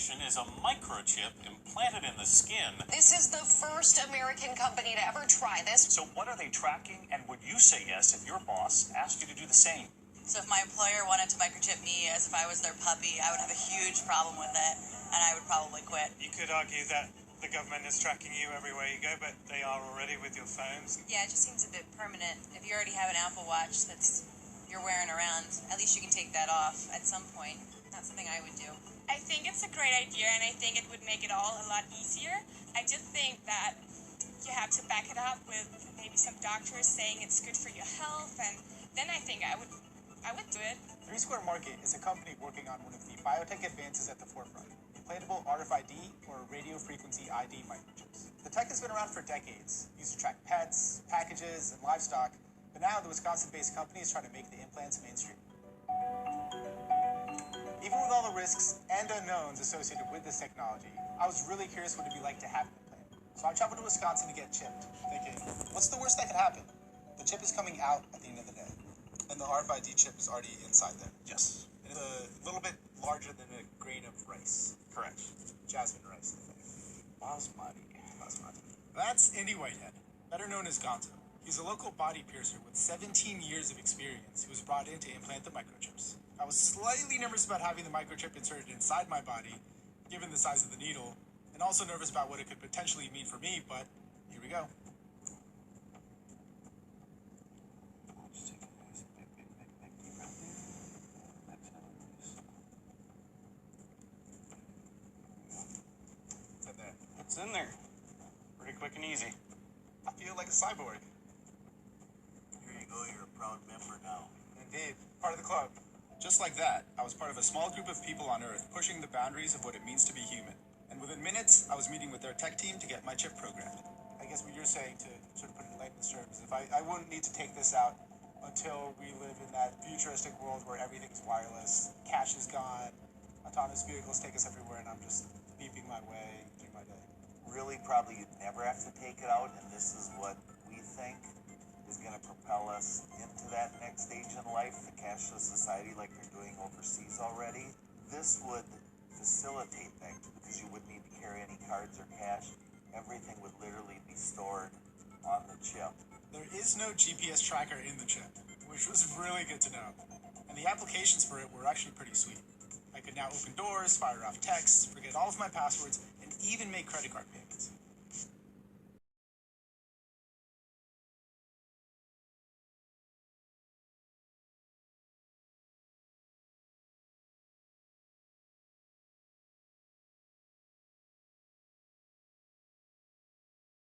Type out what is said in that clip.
innovation is a microchip implanted in the skin. This is the first American company to ever try this. So what are they tracking, and would you say yes if your boss asked you to do the same? So if my employer wanted to microchip me as if I was their puppy, I would have a huge problem with it, and I would probably quit. You could argue that the government is tracking you everywhere you go, but they are already with your phones. Yeah, it just seems a bit permanent. If you already have an Apple Watch you're wearing around, at least you can take that off at some point. Not something I would do. I think it's a great idea, and I think it would make it all a lot easier. I just think that you have to back it up with maybe some doctors saying it's good for your health, and then I think I would do it. 3 Square Market is a company working on one of the biotech advances at the forefront, implantable RFID or radio frequency ID microchips. The tech has been around for decades, used to track pets, packages, and livestock, but now the Wisconsin-based company is trying to make the implants mainstream. Even with all the risks and unknowns associated with this technology, I was really curious what it'd be like to have an implant. So I traveled to Wisconsin to get chipped, thinking, what's the worst that could happen? The chip is coming out at the end of the day, and the RFID chip is already inside there. Yes. It's a little bit larger than a grain of rice. Correct. Jasmine rice, I think. Basmati. That's Indy Whitehead, better known as Gonzo. He's a local body piercer with 17 years of experience who was brought in to implant the microchips. I was slightly nervous about having the microchip inserted inside my body, given the size of the needle, and also nervous about what it could potentially mean for me, but here we go. It's in there. It's in there. Pretty quick and easy. I feel like a cyborg. Here you go, you're a proud member now. Indeed, part of the club. Just like that, I was part of a small group of people on Earth pushing the boundaries of what it means to be human. And within minutes, I was meeting with their tech team to get my chip programmed. I guess what you're saying, to sort of put it in layman's terms, if I wouldn't need to take this out until we live in that futuristic world where everything's wireless, cash is gone, autonomous vehicles take us everywhere, and I'm just beeping my way through my day. Really, probably you'd never have to take it out, and this is what we think is going to propel us into that next stage in life, the cashless society like they're doing overseas already. This would facilitate that because you wouldn't need to carry any cards or cash. Everything would literally be stored on the chip. There is no GPS tracker in the chip, which was really good to know. And the applications for it were actually pretty sweet. I could now open doors, fire off texts, forget all of my passwords, and even make credit card payments.